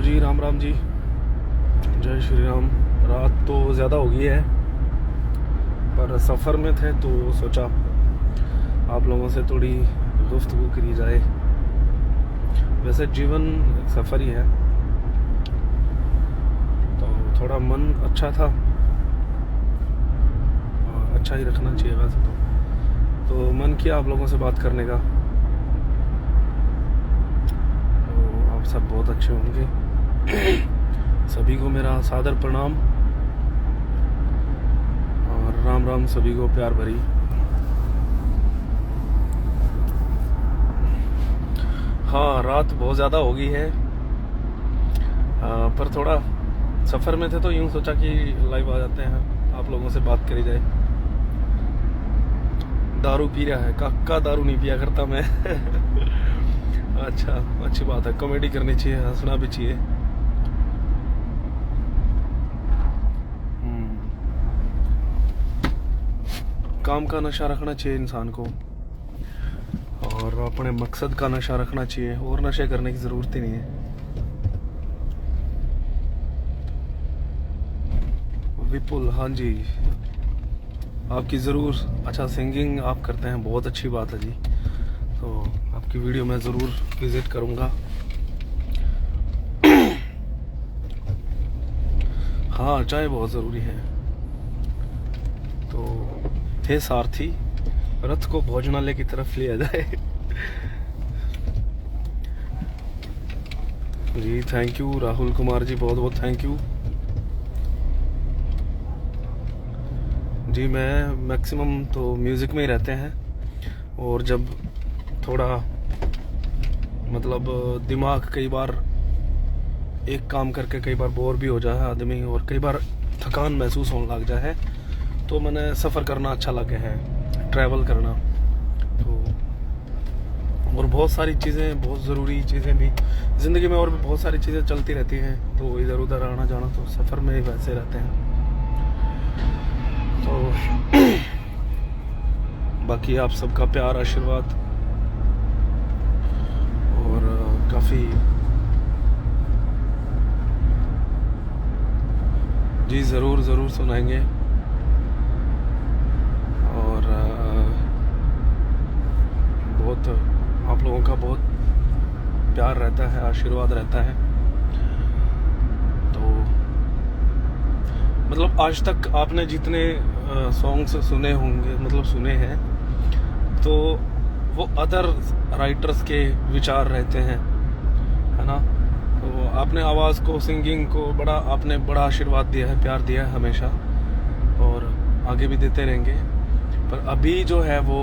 जी, राम राम जी, जय श्री राम। रात तो ज़्यादा हो गई है, पर सफ़र में थे तो सोचा आप लोगों से थोड़ी गुफ्तगू करी जाए। वैसे जीवन एक सफ़र ही है, तो थोड़ा मन अच्छा था, और अच्छा ही रखना चाहिए वैसे तो मन किया आप लोगों से बात करने का। तो आप सब बहुत अच्छे होंगे। सभी को मेरा सादर प्रणाम और राम राम सभी को प्यार भरी। हाँ, रात बहुत ज़्यादा हो गई है, पर थोड़ा सफ़र में थे तो यूँ सोचा कि लाइव आ जाते हैं, आप लोगों से बात करी जाए। दारू पी रहा है काका? दारू नहीं पिया करता मैं। अच्छा, अच्छी बात है, कॉमेडी करनी चाहिए, हंसना भी चाहिए। काम का नशा रखना चाहिए इंसान को, और अपने मकसद का नशा रखना चाहिए, और नशे करने की ज़रूरत ही नहीं है। विपुल, हाँ जी, आपकी ज़रूर। अच्छा, सिंगिंग आप करते हैं, बहुत अच्छी बात है जी। तो आपकी वीडियो मैं ज़रूर विज़िट करूँगा। हाँ, चाय बहुत ज़रूरी है। तो हे सारथी, रथ को भोजनालय की तरफ लिया जाए। जी थैंक यू राहुल कुमार जी, बहुत बहुत थैंक यू जी। मैं मैक्सिमम तो म्यूज़िक में ही रहते हैं, और जब थोड़ा मतलब दिमाग कई बार एक काम करके कई बार बोर भी हो जाए आदमी, और कई बार थकान महसूस होने लग जाए, तो मैंने सफ़र करना अच्छा लगे है, ट्रैवल करना। तो और बहुत सारी चीज़ें, बहुत ज़रूरी चीज़ें भी ज़िंदगी में, और भी बहुत सारी चीज़ें चलती रहती हैं, तो इधर उधर आना जाना तो सफ़र में ही वैसे रहते हैं। तो बाकी आप सबका प्यार, आशीर्वाद, और काफ़ी जी ज़रूर ज़रूर सुनाएंगे। और बहुत आप लोगों का बहुत प्यार रहता है, आशीर्वाद रहता है। तो मतलब आज तक आपने जितने सॉन्ग्स सुने होंगे, मतलब सुने हैं, तो वो अदर राइटर्स के विचार रहते हैं, है ना। तो आपने आवाज़ को, सिंगिंग को आपने बड़ा आशीर्वाद दिया है, प्यार दिया है हमेशा, और आगे भी देते रहेंगे। पर अभी जो है वो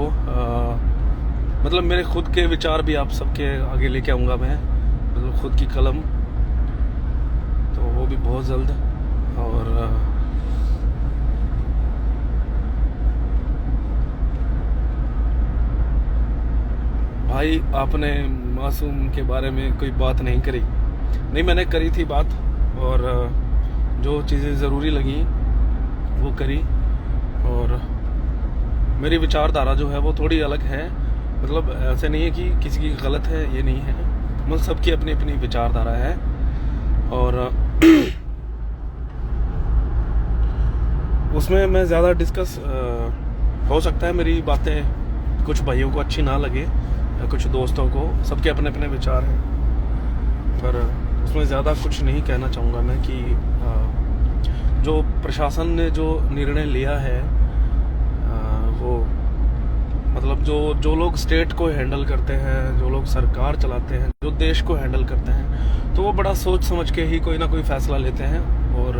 मतलब मेरे खुद के विचार भी आप सबके आगे लेके आऊँगा मैं, मतलब खुद की कलम, तो वो भी बहुत जल्द। और भाई, आपने मासूम के बारे में कोई बात नहीं करी। नहीं, मैंने करी थी बात, और जो चीज़ें ज़रूरी लगी वो करी। और मेरी विचारधारा जो है वो थोड़ी अलग है, मतलब ऐसे नहीं है कि किसी की गलत है, ये नहीं है, मतलब सबकी अपनी अपनी विचारधारा है। और उसमें मैं ज़्यादा डिस्कस हो सकता है मेरी बातें कुछ भाइयों को अच्छी ना लगे, या कुछ दोस्तों को, सबके अपने अपने विचार हैं, पर उसमें ज़्यादा कुछ नहीं कहना चाहूँगा मैं कि जो प्रशासन ने जो निर्णय लिया है, वो मतलब जो लोग स्टेट को हैंडल करते हैं, जो लोग सरकार चलाते हैं, जो देश को हैंडल करते हैं, तो वो बड़ा सोच समझ के ही कोई ना कोई फ़ैसला लेते हैं, और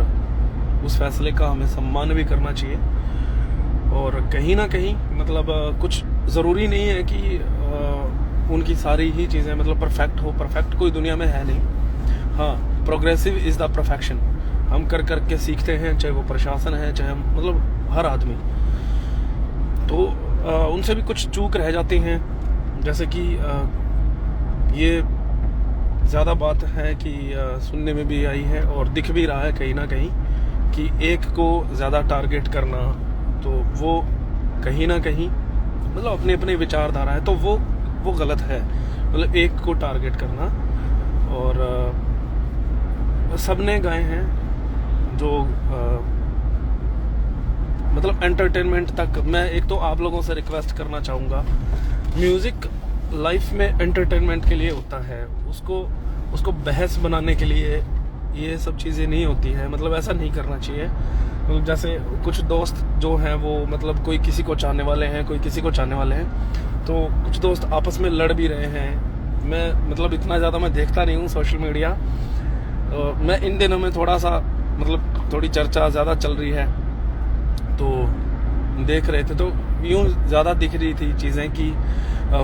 उस फैसले का हमें सम्मान भी करना चाहिए। और कहीं ना कहीं मतलब कुछ ज़रूरी नहीं है कि उनकी सारी ही चीज़ें मतलब परफेक्ट हो। परफेक्ट कोई दुनिया में है नहीं। हाँ, प्रोग्रेसिव इज़ द परफेक्शन। हम कर कर के सीखते हैं, चाहे वो प्रशासन है, चाहे हम मतलब हर आदमी। तो उनसे भी कुछ चूक रह जाती हैं, जैसे कि ये ज़्यादा बात है कि सुनने में भी आई है और दिख भी रहा है कहीं ना कहीं, कि एक को ज़्यादा टारगेट करना, तो वो कहीं ना कहीं मतलब अपनी अपनी विचारधारा है, तो वो गलत है, मतलब एक को टारगेट करना। और सबने गाए हैं जो मतलब एंटरटेनमेंट तक। मैं एक तो आप लोगों से रिक्वेस्ट करना चाहूँगा, म्यूज़िक लाइफ में एंटरटेनमेंट के लिए होता है, उसको बहस बनाने के लिए ये सब चीज़ें नहीं होती है। मतलब ऐसा नहीं करना चाहिए। मतलब जैसे कुछ दोस्त जो हैं वो मतलब कोई किसी को चाहने वाले हैं, कोई किसी को चाहने वाले हैं, तो कुछ दोस्त आपस में लड़ भी रहे हैं। मैं मतलब इतना ज़्यादा मैं देखता नहीं हूँ सोशल मीडिया। मैं इन दिनों में थोड़ा सा मतलब थोड़ी चर्चा ज़्यादा चल रही है तो देख रहे थे, तो यूँ ज़्यादा दिख रही थी चीज़ें कि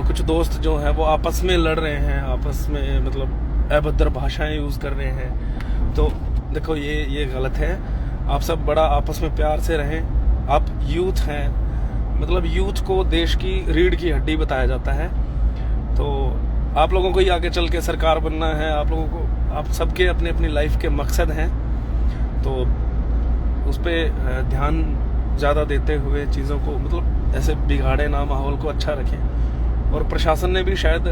कुछ दोस्त जो हैं वो आपस में लड़ रहे हैं, आपस में मतलब अभद्र भाषाएं यूज़ कर रहे हैं। तो देखो ये गलत है। आप सब बड़ा आपस में प्यार से रहें। आप यूथ हैं, मतलब यूथ को देश की रीढ़ की हड्डी बताया जाता है। तो आप लोगों को ही आगे चल के सरकार बनना है। आप लोगों को, आप सबके अपने अपनी लाइफ के मकसद हैं, तो उस पर ध्यान ज़्यादा देते हुए चीज़ों को मतलब ऐसे बिगाड़े ना, माहौल को अच्छा रखें। और प्रशासन ने भी शायद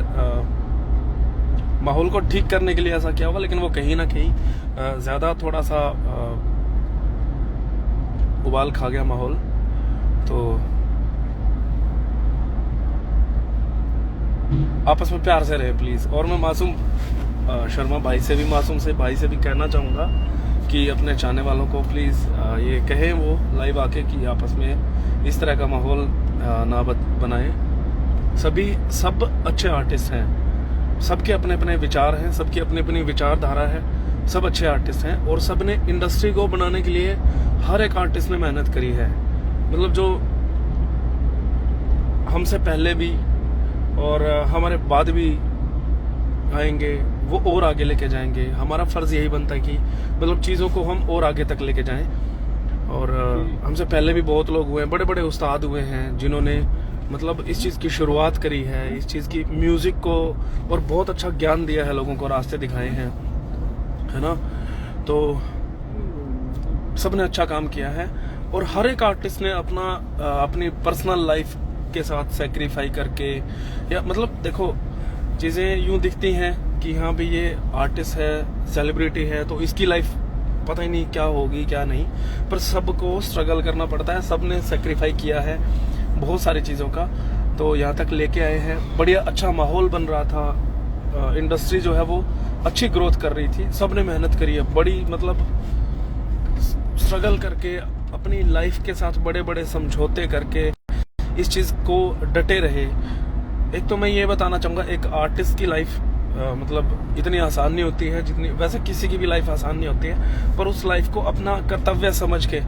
माहौल को ठीक करने के लिए ऐसा किया होगा, लेकिन वो कहीं ना कहीं ज़्यादा थोड़ा सा उबाल खा गया माहौल। तो आपस में प्यार से रहे प्लीज़। और मैं मासूम शर्मा भाई से भी कहना चाहूँगा कि अपने चाहने वालों को प्लीज़ ये कहें वो लाइव आके कि आपस में इस तरह का माहौल ना बनाएं। सब अच्छे आर्टिस्ट हैं, सबके अपने अपने विचार हैं, सबकी अपनी अपनी विचारधारा है, सब अच्छे आर्टिस्ट हैं। और सब ने इंडस्ट्री को बनाने के लिए हर एक आर्टिस्ट ने मेहनत करी है। मतलब जो हमसे पहले भी और हमारे बाद भी आएंगे वो और आगे लेके जाएंगे। हमारा फ़र्ज़ यही बनता है कि मतलब चीज़ों को हम और आगे तक लेके जाएं। और हमसे पहले भी बहुत लोग हुए हैं, बड़े बड़े उस्ताद हुए हैं जिन्होंने मतलब इस चीज़ की शुरुआत करी है, इस चीज़ की म्यूज़िक को, और बहुत अच्छा ज्ञान दिया है, लोगों को रास्ते दिखाए हैं, है ना। तो सब ने अच्छा काम किया है। और हर एक आर्टिस्ट ने अपनी पर्सनल लाइफ के साथ सेक्रीफाई करके, या मतलब देखो चीज़ें यूँ दिखती हैं कि हाँ भाई ये आर्टिस्ट है, सेलिब्रिटी है, तो इसकी लाइफ पता ही नहीं क्या होगी क्या नहीं, पर सबको स्ट्रगल करना पड़ता है। सब ने सेक्रीफाई किया है बहुत सारी चीज़ों का, तो यहाँ तक लेके आए हैं। बढ़िया अच्छा माहौल बन रहा था, इंडस्ट्री जो है वो अच्छी ग्रोथ कर रही थी, सब ने मेहनत करी है, बड़ी मतलब स्ट्रगल करके अपनी लाइफ के साथ बड़े बड़े समझौते करके इस चीज़ को डटे रहे। एक तो मैं ये बताना चाहूँगा, एक आर्टिस्ट की लाइफ मतलब इतनी आसान नहीं होती है जितनी, वैसे किसी की भी लाइफ आसान नहीं होती है, पर उस लाइफ को अपना कर्तव्य समझ के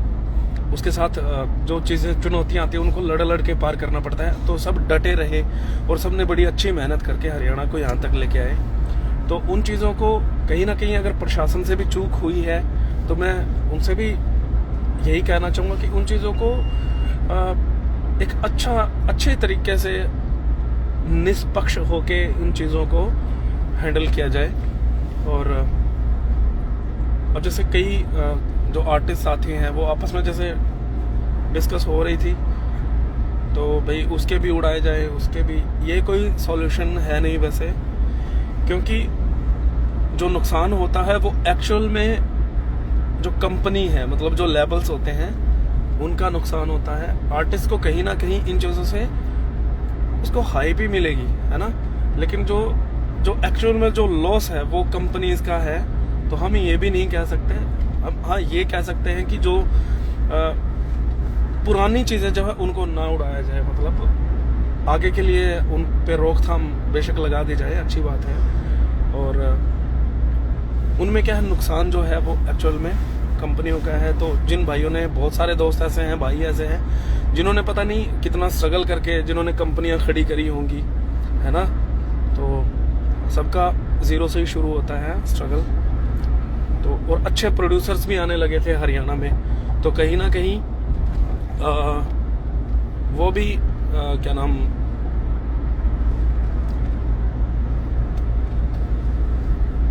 उसके साथ जो चीज़ें चुनौतियाँ आती हैं उनको लड़ के पार करना पड़ता है। तो सब डटे रहे और सब ने बड़ी अच्छी मेहनत करके हरियाणा को यहाँ तक लेके आए। तो उन चीज़ों को कहीं ना कहीं अगर प्रशासन से भी चूक हुई है तो मैं उनसे भी यही कहना चाहूँगा कि उन चीज़ों को एक अच्छे तरीके से निष्पक्ष होके उन चीज़ों को हैंडल किया जाए। और अब जैसे कई जो आर्टिस्ट साथी हैं वो आपस में जैसे डिस्कस हो रही थी, तो भाई उसके भी उड़ाए जाए, उसके भी, ये कोई सॉल्यूशन है नहीं वैसे, क्योंकि जो नुकसान होता है वो एक्चुअल में जो कंपनी है, मतलब जो लेबल्स होते हैं उनका नुकसान होता है। आर्टिस्ट को कहीं ना कहीं इन चीज़ों से उसको हाई भी मिलेगी, है ना, लेकिन जो एक्चुअल में जो लॉस है वो कंपनीज का है। तो हम ये भी नहीं कह सकते, हम हाँ ये कह सकते हैं कि जो पुरानी चीज़ें जो है उनको ना उड़ाया जाए, मतलब आगे के लिए उन पे रोकथाम बेशक लगा दी जाए, अच्छी बात है। और उनमें क्या है, नुकसान जो है वो एक्चुअल में कंपनियों का है। तो जिन भाइयों ने, बहुत सारे दोस्त ऐसे हैं, भाई ऐसे हैं जिन्होंने पता नहीं कितना स्ट्रगल करके जिन्होंने कंपनियां खड़ी करी होंगी, है ना, तो सबका ज़ीरो से ही शुरू होता है स्ट्रगल। तो और अच्छे प्रोड्यूसर्स भी आने लगे थे हरियाणा में, तो कहीं ना कहीं वो भी क्या नाम,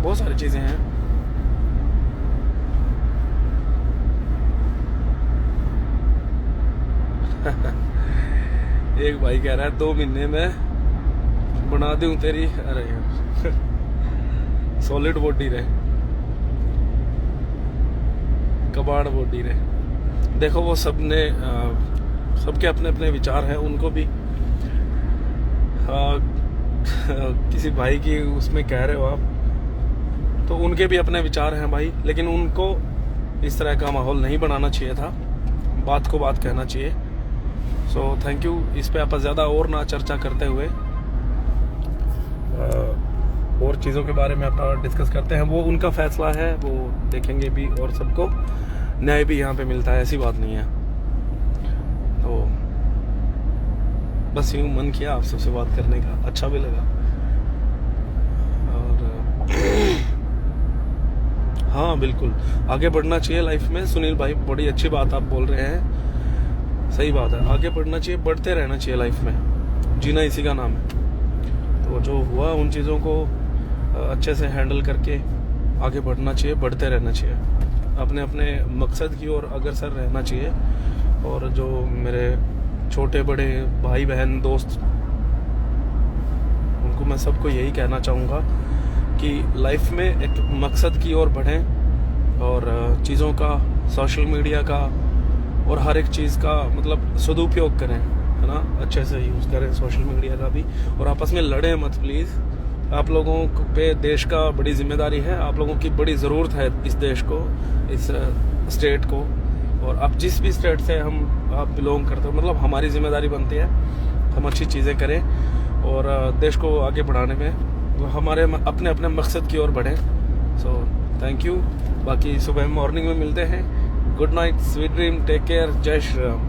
बहुत सारी चीज़ें हैं। एक भाई कह रहा है 2 महीने में बना दूं तेरी, अरे यार सॉलिड बॉडी रहे। कबाड़ बॉडी रे। देखो वो सबने सबके अपने अपने विचार हैं, उनको भी किसी भाई की उसमें कह रहे हो आप, तो उनके भी अपने विचार हैं भाई, लेकिन उनको इस तरह का माहौल नहीं बनाना चाहिए था, बात को बात कहना चाहिए। सो थैंक यू। इस पे आप ज़्यादा और ना चर्चा करते हुए और चीज़ों के बारे में अपना डिस्कस करते हैं। वो उनका फैसला है, वो देखेंगे भी, और सबको न्याय भी यहाँ पे मिलता है, ऐसी बात नहीं है। तो बस यूँ मन किया आप सबसे बात करने का, अच्छा भी लगा। और हाँ बिल्कुल आगे बढ़ना चाहिए लाइफ में। सुनील भाई बड़ी अच्छी बात आप बोल रहे हैं, सही बात है, आगे बढ़ना चाहिए, बढ़ते रहना चाहिए लाइफ में, जीना इसी का नाम है। तो जो हुआ उन चीज़ों को अच्छे से हैंडल करके आगे बढ़ना चाहिए, बढ़ते रहना चाहिए, अपने अपने मकसद की ओर अग्रसर रहना चाहिए। और जो मेरे छोटे बड़े भाई बहन दोस्त, उनको मैं सबको यही कहना चाहूँगा कि लाइफ में एक मकसद की ओर बढ़ें और चीज़ों का, सोशल मीडिया का और हर एक चीज़ का मतलब सदुपयोग करें, है ना, अच्छे से यूज़ करें सोशल मीडिया का भी। और आपस में लड़ें मत प्लीज़। आप लोगों पे देश का बड़ी जिम्मेदारी है, आप लोगों की बड़ी ज़रूरत है इस देश को, इस स्टेट को। और आप जिस भी स्टेट से आप बिलोंग करते हो, मतलब हमारी जिम्मेदारी बनती है हम अच्छी चीज़ें करें और देश को आगे बढ़ाने में हमारे अपने अपने मकसद की ओर बढ़ें। So thank you. बाकी सुबह मॉर्निंग में मिलते हैं। Good night, sweet dream, take care, जय श्री राम।